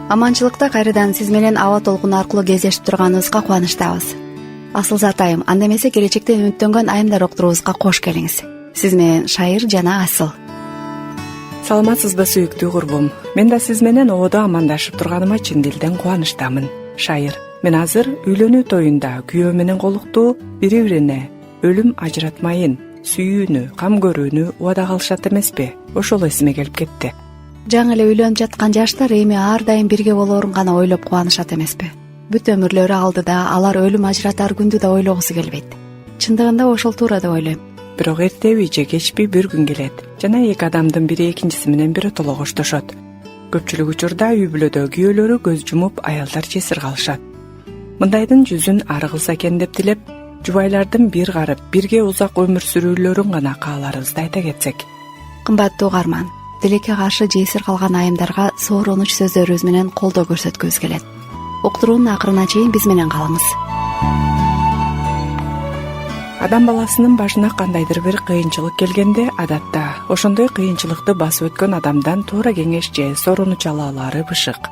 Аманчылыкта кайрадан сиз менен аба толкуну аркылуу кездешип турганыбызга кубанычтабыз. Асылзат айым, анда эмесе келечекте үмүттөнгөн айымдар уктуруубузга кош келиңиз. Сиз менен Шайыр жана Асыл. Саламатсызбы сүйүктүү курбум. Мен да сиз менен ободо амандашып турганыма чын дилден кубанычтамын. Шайыр, мен азыр үйлөнүү тоюнда күйөө менен колуктуу бири-бирине өлүм ажыратмайын, сүйүүнү, кам көрүүнү убада кылышат эмеспи? Ошол эсиме келип кетти. Жаңы эле үйлөнүп жаткан жаштар эми ар дайым бирге болоорун гана ойлоп кубанышат эмеспи? Бүт өмүрлөрү алдыда, алар өлүм ажыратар күндү да ойлогусу келбейт. Чындыгында ошол туура деп ойлойм. Бирок эртеби же кечпи бир күн келет жана эки адамдын бири экинчиси менен биротоло коштошот. Көпчүлүк учурда үй бүлөдө күйөөлөрү көз жумуп, аялдар жесир калышат. Мындайдын жүзүн ары кылса экен деп тилеп, жубайлардын бир карып, бирге узак өмүр сүрүүлөрүн гана кааларыбызды айта кетсек. Кымбаттуу угарман, тилекке каршы жесир калган айымдарга сооронуч сөздөрүбүз менен колдоо көрсөткүбүз келет. Уктуруунун акырына чейин биз менен калыңыз. Адам баласынын башына кандайдыр бир кыйынчылык келгенде, адатта ошондой кыйынчылыкты басып өткөн адамдан туура кеңеш же сооронуч ала алаары бышык.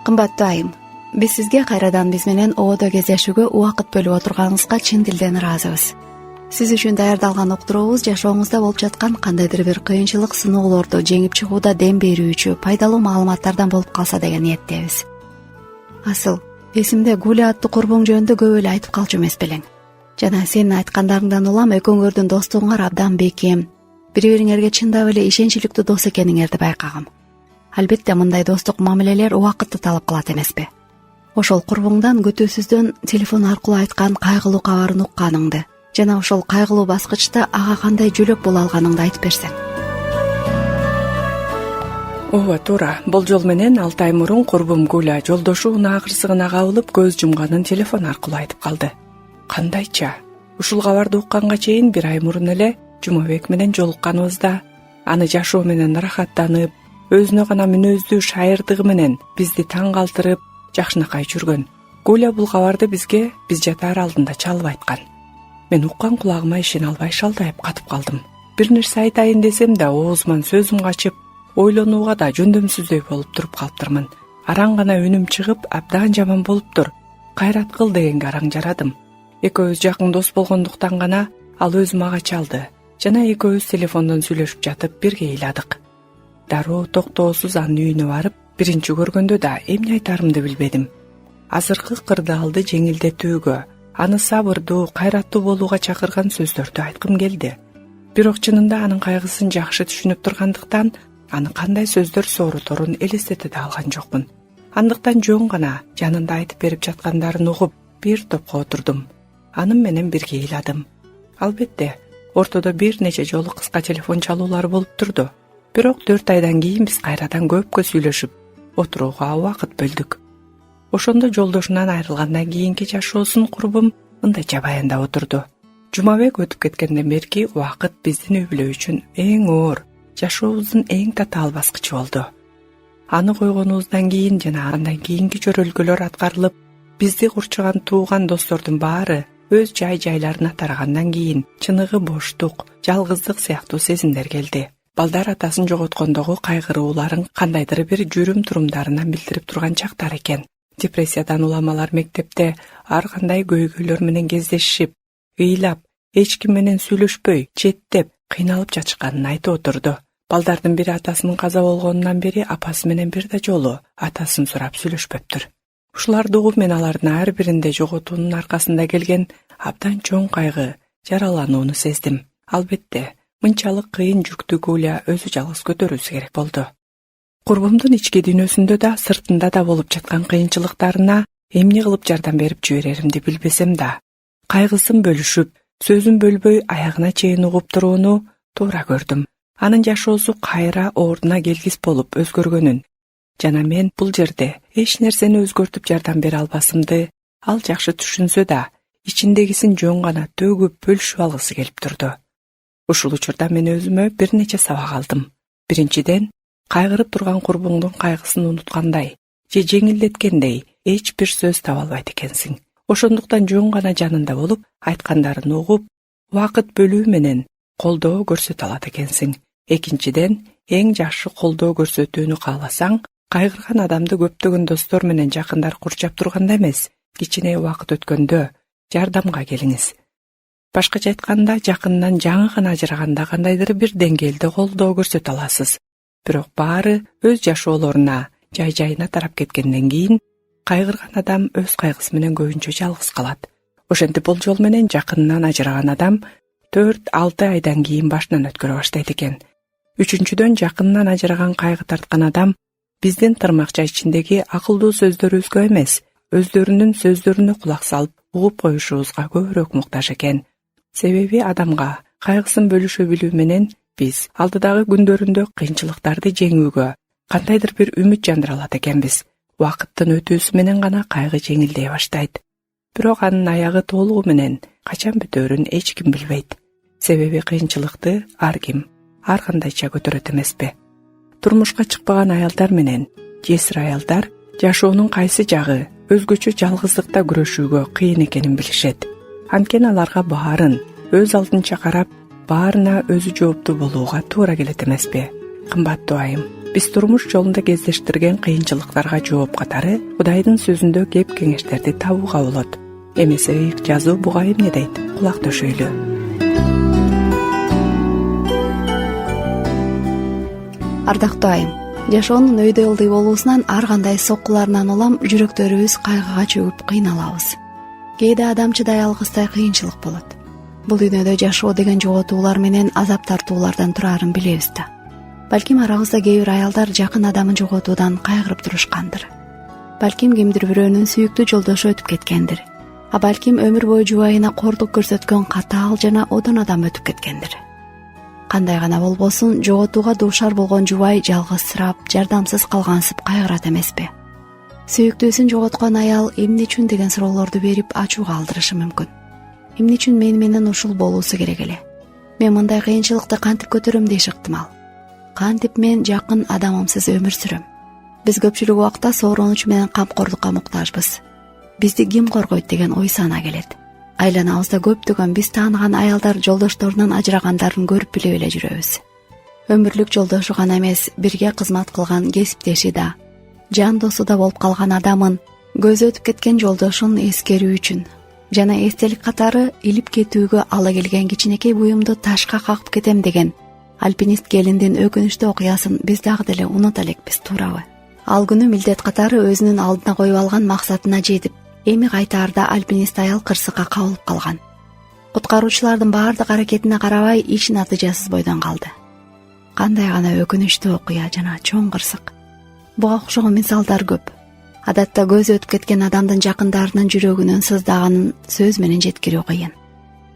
Кымбаттуу айым, биз сизге кайрадан биз менен ободо кездешүүгө убакыт бөлүп отурганыңызга чын дилден ыраазыбыз. Сиз үчүн даярдалган уктуруубуз жашооңузда болуп жаткан кандайдыр бир кыйынчылык, сыноолорду жеңип чыгууда дем берүүчү пайдалуу маалыматтардан болуп калса деген ниеттебиз. Асыл, эсимде Гуля аттуу курбуң жөнүндө көп эле айтып калчу эмес белең. Жана сенин айткандарыңдан улам экөөңөрдүн достугуңар абдан бекем, бири-бириңерге чындап эле ишенчиликтүү дос экениңерди байкагам. Албетте мындай достук мамилелер убакытты талап кылат эмеспи? Ошол курбуңдан күтүүсүздөн телефон аркылуу айткан кайгылуу кабарын укканыңды жана ошол кайгылуу баскычта ага кандай жөлөк боло алганыңды айтып берсең. Ооба, туура. Болжол менен 6 ай мурун курбум Гуля жолдошу унаа кырсыгына кабылып көз жумганын телефон аркылуу айтып калды. Кандайча? Ушул кабарды укканга чейин 1 ай мурун эле Жумабек менен жолукканыбызда, аны жашоо менен ырахаттанып, өзүнө гана мүнөздүү шайырдыгы менен бизди таң калтырып, жакшынакай жүргөн. Гуля бул кабарды бизге биз жатаар алдында чалып айткан. Мен уккан кулагыма ишене албай шалдайып катып калдым. Бир нерсе айтайын десем да оозуман сөзүм качып, ойлонууга да жөндөмсүздөй болуп туруп калыптырмын. Араң гана үнүм чыгып, абдан жаман болуптур. Кайрат кыл дегенге араң жарадым. Экөөбүз жакын дос болгондуктан гана ал өзү мага чалды. Жана экөөбүз телефондон сүйлөшүп жатып бирге ыйладык. Дароо токтоосуз анын үйүнө барып, биринчи көргөндө да эмне айтарымды билбедим. Азыркы кырдаалды жеңилдетүүгө, аны сабырдуу, кайраттуу болууга чакырган сөздөрдү айткым келди. Бирок чынында анын кайгысын жакшы түшүнүп тургандыктан, аны кандай сөздөр сооруторун элестете да алган жокмун. Андыктан жөн гана жанында айтып берип жаткандарын угуп, бир топко отурдум. Анын менен бирге ыйладым. Албетте, ортодо бир нече жолу кыска телефон чалуулар болуп турду. Бирок 4 айдан кийин биз кайрадан көпкө сүйлөшүп, отурууга убакыт бөлдүк. Ошондо жолдошунан айрылгандан кийинки жашоосун курбум мындайча баяндап отурду. Жумабек өтүп кеткенден берки убакыт биздин үй бүлө үчүн эң оор, жашообуздун эң татаал баскычы болду. Аны койгонубуздан кийин жана андан кийинки чөрөлгөлөр аткарылып, бизди курчаган тууган достордун баары өз жай-жайларына тарагандан кийин чыныгы боштук, жалгыздык сыяктуу сезимдер келди. Балдар атасын жоготкондогу кайгырууларын кандайдыр бир жүрүм-турумдарынан билдирип турган чактар экен. Депрессиядан уламалар мектепте ар кандай көйгөйлөр менен кездешип, ыйлап, эч ким менен сүйлөшпөй, четтеп, кыйналып жатышканын айтып отурду. Балдардын бири атасынын каза болгонунан бери апасы менен бир да жолу атасын сурап сүйлөшпөптүр. Ушуларды угуп мен алардын ар биринде жоготуунун аркасында келген абдан чоң кайгы, жараланууну сездим. Албетте, мынчалык кыйын жүктү Гуля өзү жалгыз көтөрүүсү керек болду. Курбумдун ички дүйнөсүндө да, сыртында да болуп жаткан кыйынчылыктарына эмне кылып жардам берип жибереримди билбесем да, кайгысын бөлүшүп, сөзүн бөлбөй аягына чейин угуп турууну туура көрдүм. Анын жашоосу кайра ордуна келгис болуп өзгөргөнүн жана мен бул жерде эч нерсени өзгөртүп жардам бере албасымды ал жакшы түшүнсө да, ичиндегисин жөн гана төгүп бөлүшүп алгысы келип турду. Ушул учурда мен өзүмө бир нече сабак алдым. Биринчиден, кайгырып турган курбуңдун кайгысын унуткандай же жеңилдеткендей эч бир сөз таба албайт экенсиң. Ошондуктан жөн гана жанында болуп, айткандарын угуп, убакыт бөлүү менен колдоо көрсөтө алат экенсиң. Экинчиден, эң жакшы колдоо көрсөтүүнү кааласаң, Кайгырган адамды көптөгөн достор менен жакындар курчап турганда эмес, кичине убакыт өткөндө жардамга келиңиз. Башкача айтканда, жакындан жаңы гана ажыраганда кандайдыр бир деңгээлде колдоо көрсөтө аласыз. Бирок баары өз жашоолоруна, жай-жайына тарап кеткенден кийин, кайгырган адам өз кайгысы менен көбүнчө жалгыз калат. Ошентип бул жол менен жакынынан ажыраган адам 4-6 айдан кийин башынан өткөрө баштайт экен. Үчүнчүдөн, жакынынан ажыраган кайгы тарткан адам биздин тырмакча ичиндеги акылдуу сөздөрүбүзгө эмес, өздөрүнүн сөздөрүнө кулак салып, угуп коюшубузга көбүрөөк муктаж экен. Себеби адамга кайгысын бөлүшө билүү менен биз алдыдагы күндөрүндө кыйынчылыктарды жеңүүгө кандайдыр бир үмүт жандыра алат экенбиз. Убакыттын өтүүсү менен гана кайгы жеңилдей баштайт. Бирок анын аягы толугу менен качан бүтөөрүн эч ким билбейт. Себеби кыйынчылыкты ар ким ар кандайча көтөрөт эмеспи. Турмушка чыкпаган аялдар менен жесир аялдар жашоонун кайсы жагы өзгөчө жалгыздыкта күрөшүүгө кыйын экенин билишет. Анткени аларга баарын өз алдынча карап, баарына өзү жооптуу болууга туура келет эмеспи. Кымбаттуу айым, биз турмуш жолунда кездештирген кыйынчылыктарга жооп катары Кудайдын сөзүндө кеп кеңештерди табууга болот. Эмесе ыйык жазуу буга эмне дейт? Кулак төшөйлү. Ардактуу айым, жашоонун өйдө ылдый болуусунан ар кандай соккуларынан улам жүрөктөрүбүз кайгыга чөгүп кыйналабыз. Кээде адам чыдай алгыстай кыйынчылык болот. Бул дүйнөдө жашоо деген жоготуулар менен азап тартуулардан турарын билебиз да. Балким арабызда кээ бир аялдар жакын адамын жоготуудан кайгырып турушкандыр. Балким кимдир бирөөнүн сүйүктүү жолдошу өтүп кеткендир. Балким өмүр бою жубайына кордук көрсөткөн катаал жана одон адам өтүп кеткендир. Кандай гана болбосун, жоготууга дуушар болгон жубай жалгызсырап, жардамсыз калгансып кайгырат эмеспи? Сүйүктүүсүн жоготкон аял эмне үчүн деген суроолорду берип ачууга алдырышы мүмкүн. Эмне үчүн менен ушул болуусу керек эле? Мен мындай кыйынчылыкты кантип көтөрөм деш ыктымал. Кантип мен жакын адамымсыз өмүр сүрөм? Биз көпчүлүк убакта сооронуч менен камкордукка муктажбыз. Бизди ким коргойт деген ой сана келет. Айланабызда көптөгөн биз тааныган аялдар жолдошторунан ажырагандарын көрүп билип эле жүрөбүз. Өмүрлүк жолдошу гана эмес, бирге кызмат кылган кесиптеши да, жан досу да болуп калган адамын көзү өтүп кеткен жолдошун эскерүү үчүн жана эстелик катары илип кетүүгө ала келген кичинекей буюмду ташка какып кетем деген альпинист келиндин өкүнүчтүү окуясын биз дагы деле унута элекпиз, туурабы? Ал күнү милдет катары өзүнүн алдына коюп алган максатына жетип, эми кайтаарда альпинист аял кырсыкка кабылып калган. Куткаруучулардын баардык аракетине карабай иш натыйжасыз бойдон калды. Кандай гана өкүнүчтүү окуя жана чоң кырсык. Буга окшогон мисалдар көп. Адатта көзү өтүп кеткен адамдын жакындарынын жүрөгүнүн сыздаганын сөз менен жеткирүү кыйын.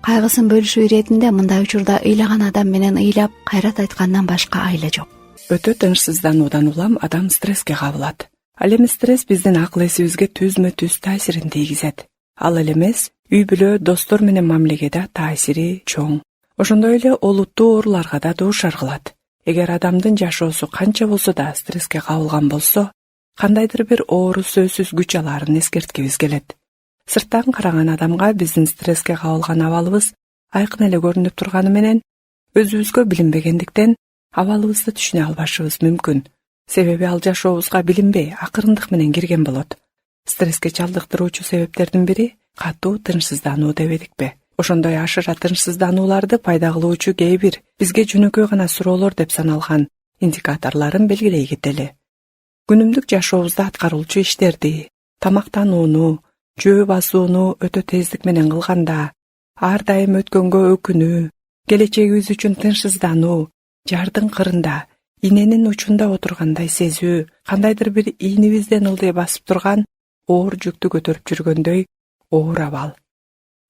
Кайгысын бөлүшүү иретинде мындай учурда ыйлаган адам менен ыйлап, кайрат айткандан башка айла жок. Өтө тынчсыздануудан улам адам стресске кабылат. Ал эми стресс биздин акыл эсибизге түзмө-түз таасирин тийгизет. Ал эле эмес, үй-бүлө, достор менен мамилегеде таасири чоң. Ошондой эле олуттуу ооруларга да дуушар кылат. Эгер адамдын жашоосу канча болсо да стресске кабылган болсо, кандайдыр бир оору сөзсүз күч аларын эскерткибиз келет. Сырттан караган адамга биздин стресске кабылган абалыбыз айкын эле көрүнүп турганы менен, өзүбүзгө билинбегендиктен абалыбызды түшүнө албашыбыз мүмкүн. Себеби ал жашообузга билинбей, акырындык менен кирген болот. Стресске чалдыктыруучу себептердин бири катуу тынчсыздануу дебедикпи? Ошондой ашыра тынчсызданууларды пайда кылуучу кээ бир бизге жөнөкөй гана суроолор деп саналган индикаторлорун белгилей кетели. Күнүмдүк жашообузда аткарылчу иштерди, тамактанууну, жөө басууну өтө тездик менен кылганда, ар дайым өткөнгө өкүнүү, келечегибиз үчүн тынчсыздануу, жардын кырында, иненин учунда отургандай сезүү, кандайдыр бир ийнибизден ылдый басып турган оор жүктү көтөрүп жүргөндөй оор абал.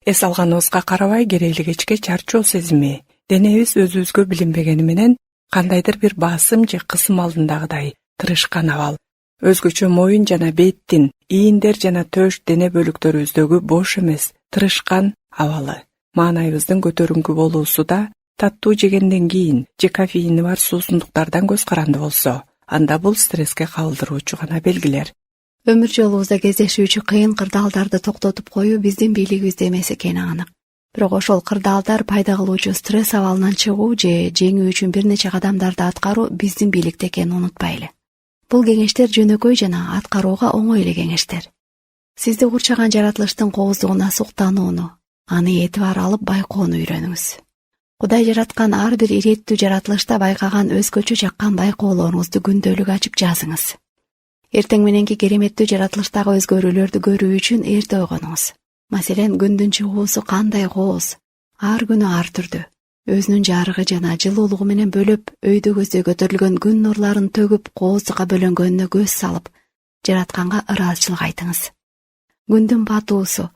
Эс алганыбызга карабай керейлик кечке чарчоо сезими, денебиз өзүбүзгө билинбегени менен кандайдыр бир басым же кысым алдындагыдай тырышкан абал. Өзгөчө моюн жана беттин, ийиндер жана төш дене бөлүктөрүбүздөгү бош эмес, тырышкан абалы. Маанайыбыздын көтөрүңкү болуусу да таттуу жегенден кийин же кофеини бар суусундуктардан көз каранды болсо, анда бул стресске кабылдыруучу гана белгилер. Өмүр жолубузда кездешүүчү кыйын кырдаалдарды токтотуп коюу биздин бийлигибизде эмес экени анык. Бирок ошол кырдаалдар пайда кылуучу стресс абалынан чыгуу же жеңүү үчүн бир нече кадамдарды аткаруу биздин бийликте экенин унутпайлы. Бул кеңештер жөнөкөй жана аткарууга оңой эле кеңештер. Сизди курчаган жаратылыштын кооздугуна суктанууну, аны этибар алып байкоону үйрөнүңүз. Кудай жараткан ар бир иреттүү жаратылышта байкаган өзгөчө жаккан байкоолоруңузду күндөлүк ачып жазыңыз. Эртең мененки кереметтүү жаратылыштагы өзгөрүүлөрдү көрүү үчүн эрте ойгонуңуз. Маселен, күндүн чыгуусу кандай кооз, ар күнү ар түрдүү. Өзүнүн жарыгы жана жылуулугу менен бөлөп, өйдө көздөй көтөрүлгөн күн нурларын төгүп, кооздукка бөлөнгөнүнө көз салып, жаратканга ыраазычылык айтыңыз. Күндүн батуусу,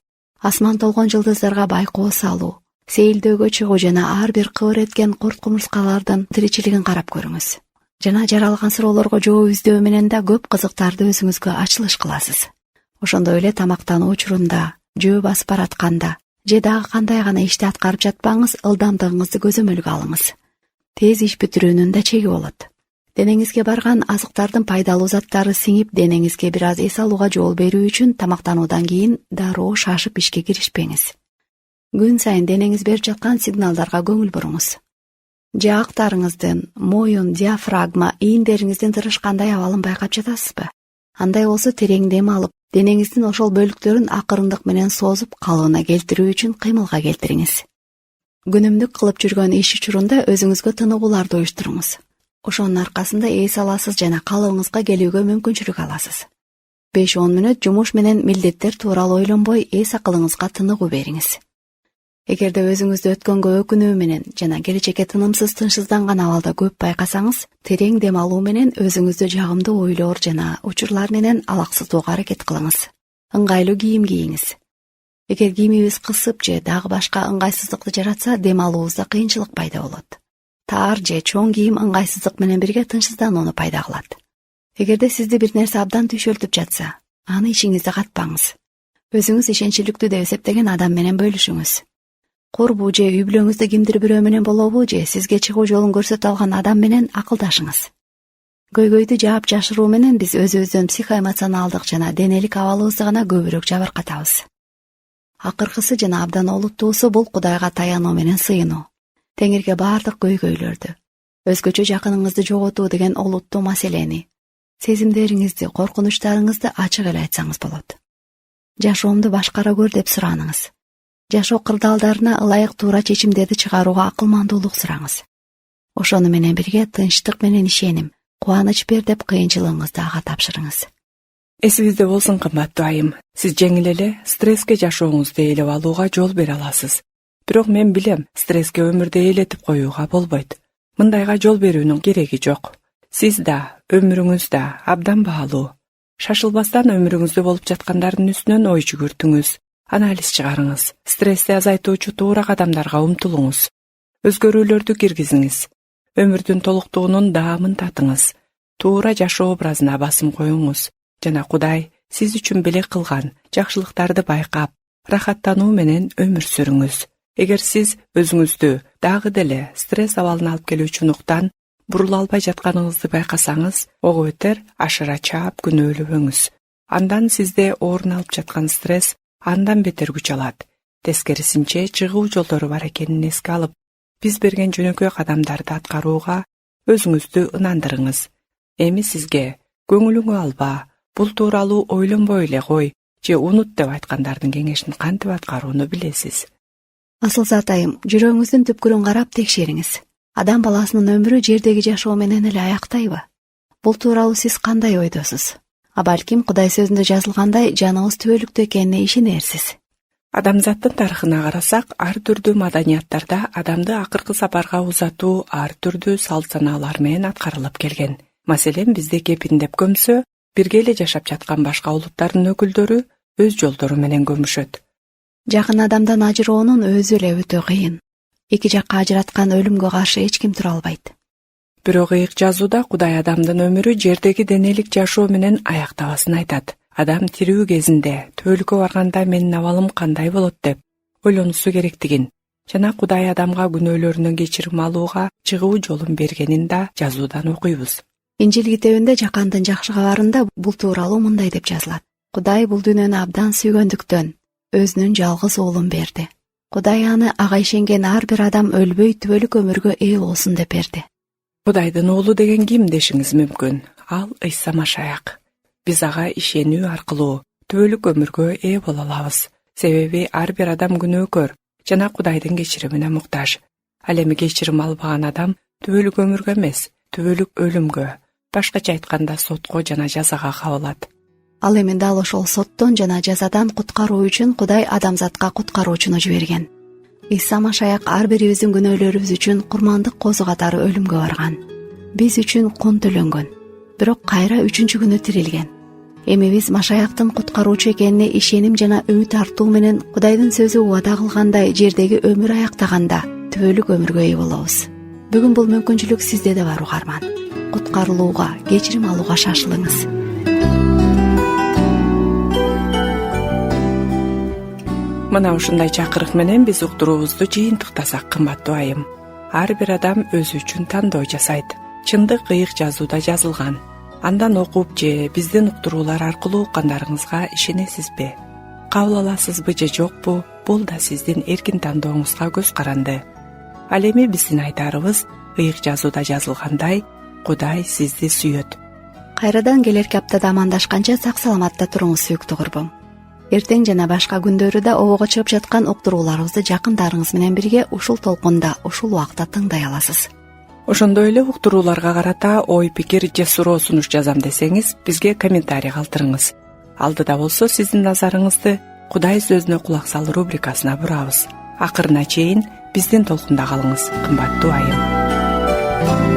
асман толгон жылдыздарга байкоо салуу, сейилдөөгө чыгуу жана ар бир кыбыр эткен курт кумурскалардын тиричилигин карап көрүңүз. Жана жаралган суроолорго жооп издөө менен да көп кызыктарды өзүңүзгө ачылыш кыласыз. Ошондой эле тамактануу учурунда, жөө басып баратканда же дагы кандай гана ишти аткарып жатпаңыз, ылдамдыгыңызды көзөмөлгө алыңыз. Тез иш бүтүрүүнүн да чеги болот. Денеңизге барган азыктардын пайдалуу заттары сиңип, денеңизге бир аз эс алууга жол берүү үчүн тамактануудан кийин дароо шашып ишке киришпеңиз. Күн сайын денеңиз берип жаткан сигналдарга көңүл буруңуз. Жаактарыңыздын, моюн, диафрагма, ийиндериңиздин тырышкандай абалын байкап жатасызбы? Андай болсо терең дем алып, денеңиздин ошол бөлүктөрүн акырындык менен созуп калыбына келтирүү үчүн кыймылга келтириңиз. Күнүмдүк кылып жүргөн иш учурунда өзүңүзгө тыныгууларды уюштуруңуз. Ошонун аркасында эс аласыз жана калыбыңызга келүүгө мүмкүнчүлүк аласыз. 5-10 мүнөт жумуш менен милдеттер тууралуу ойлонбой, эс акылыңызга тыныгуу бериңиз. Эгерде өзүңүздү өткөнгө өкүнүү менен жана келечекке тынымсыз тынчсызданган абалда көп байкасаңыз, терең дем алуу менен өзүңүздү жагымдуу ойлор жана учурлар менен алаксытууга аракет кылыңыз. Ыңгайлуу кийим кийиңиз. Эгер кийимибиз кысып же дагы башка ыңгайсыздыкты жаратса, дем алуубузда кыйынчылык пайда болот. Таар же чоң кийим ыңгайсыздык менен бирге тынчсызданууну пайда кылат. Эгерде сизди бир нерсе абдан түйшөлтүп жатса, аны ичиңизде катпаңыз. Өзүңүз ишенчиликтүү деп эсептеген адам менен бөлүшүңүз. Курбу же үй бүлөңүздө кимдир бирөө менен болобу же сизге чыгуу жолун көрсөтө алган адам менен акылдашыңыз. Көйгөйдү жаап жашыруу менен биз өзүбүздүн психоэмоционалдык жана денелик абалыбызды гана көбүрөөк жабыркатабыз. Акыркысы жана абдан олуттуусу бул Кудайга таянуу менен сыйынуу. Теңирге баардык көйгөйлөрдү, өзгөчө жакыныңызды жоготуу деген олуттуу маселени, сезимдериңизди, коркунучтарыңызды ачык эле айтсаңыз болот. Жашоомду башкара көр деп сураныңыз. Жашоо кырдаалдарына ылайык туура чечимдерди чыгарууга акылмандуулук сураңыз. Ошону менен бирге тынчтык менен ишеним, кубаныч бер деп кыйынчылыгыңызды ага тапшырыңыз. Эсибизде болсун, кымбаттуу айым, сиз жеңил эле стресске жашооңузду ээлеп алууга жол бере аласыз. Бирок мен билем, стресске өмүрдү ээлетип коюуга болбойт. Мындайга жол берүүнүн кереги жок. Сиз да, өмүрүңүз да абдан баалуу. Шашылбастан өмүрүңүздө болуп жаткандардын үстүнөн ой жүгүртүңүз, анализ чыгарыңыз, стрессти азайтуучу туура кадамдарга умтулуңуз, өзгөрүүлөрдү киргизиңиз, өмүрдүн толуктугунун даамын татыңыз, туура жашоо образына басым коюңуз жана Кудай сиз үчүн белек кылган жакшылыктарды байкап, рахаттануу менен өмүр сүрүңүз. Эгер сиз өзүңүздү дагы деле стресс абалына алып келүүчү нуктан бурула албай жатканыңызды байкасаңыз, ого бетер ашыра чаап күнөөлөбөңүз. Андан сизде орун алып жаткан стресс андан бетер күч алат. Тескерисинче чыгуу жолдору бар экенин эске алып, биз берген жөнөкөй кадамдарды аткарууга өзүңүздү ынандырыңыз. Эми сизге көңүлүңө алба, бул тууралуу ойлонбой эле кой же унут деп айткандардын кеңешин кантип аткарууну билесиз. Асыл зат айым, жүрөгүңүздүн түпкүрүн карап текшериңиз. Адам баласынын өмүрү жердеги жашоо менен эле аяктайбы? Бул тууралуу сиз кандай ойдосуз? А балким Кудай сөзүндө жазылгандай жаныбыз түбөлүктүү экенине ишенерсиз. Адамзаттын тарыхына карасак, ар түрдүү маданияттарда адамды акыркы сапарга узатуу ар түрдүү салт-санаалар менен аткарылып келген. Маселен, бизде кепиндеп көмсө, бирге эле жашап жаткан башка улуттардын өкүлдөрү өз жолдору менен көмүшөт. Жакын адамдан ажыроонун өзү эле өтө кыйын. Эки жакка ажыраткан өлүмгө каршы эч ким тура албайт. Бирок ыйык жазууда Кудай адамдын өмүрү жердеги денелик жашоо менен аяктабасын айтат. Адам тирүү кезинде төөлүккө барганда менин абалым кандай болот деп ойлонусу керектигин жана Кудай адамга күнөөлөрүнөн кечирим алууга чыгуу жолун бергенин да жазуудан окуйбуз. Инжил китебинде Жакандын жакшы кабарында бул тууралуу мындай деп жазылат. Кудай бул дүйнөнү абдан сүйгөндүктөн өзүнүн жалгыз уулун берди. Кудай аны ага ишенген ар бир адам өлбөй түбөлүк өмүргө ээ болсун деп берди. Кудайдын уулу деген ким дешиңиз мүмкүн. ал Ыйса Машаяк. Биз ага ишенүү аркылуу түбөлүк өмүргө ээ боло алабыз. Себеби ар бир адам күнөөкөр жана Кудайдын кечиримине муктаж. Ал эми кечирим албаган адам түбөлүк өмүргө эмес, түбөлүк өлүмгө, башкача айтканда сотко жана жазага кабылат. Ал эми дал ошол соттон жана жазадан куткаруу үчүн Кудай адамзатка куткаруучуну жиберген. Ыйса Машаяк ар бирибиздин күнөөлөрүбүз үчүн курмандык козу катары өлүмгө барган. Биз үчүн кун төлөнгөн, бирок кайра 3-чү күнү тирилген. Эми биз Машаяктын куткаруучу экенине ишеним жана үмүт тартуу менен Кудайдын сөзү убада кылгандай жердеги өмүр аяктаганда түбөлүк өмүргө ээ болобуз. Бүгүн бул мүмкүнчүлүк сизде да бар угарман. Куткарылууга, кечирим алууга шашылыңыз. Мына ушундай чакырык менен биз уктуруубузду жыйынтыктасак, кымбаттуу айым. Ар бир адам өзү үчүн тандоо жасайт. Чындык ыйык жазууда жазылган. Андан окуп же биздин уктуруулар аркылуу уккандарыңызга ишенесизби? Кабыл аласызбы же жокпу? Бул да сиздин эркин тандооңузга көз каранды. Ал эми биздин айтарыбыз ыйык жазууда жазылгандай, Кудай сизди сүйөт. Кайрадан келерки аптада амандашканча сак саламатта туруңуз сүйүктүү курбум. Эртең жана башка күндөрү да обого чыгып жаткан уктурууларыбызды жакындарыңыз менен бирге ушул толкунда, ушул убакта тыңдай аласыз. Ошондой эле уктурууларга карата ой пикир же суроо сунуш жазам десеңиз, бизге комментарий калтырыңыз. Алдыда болсо сиздин назарыңызды Кудай сөзүнө кулак сал рубрикасына бурабыз. Акырына чейин биздин толкунда калыңыз, кымбаттуу айым.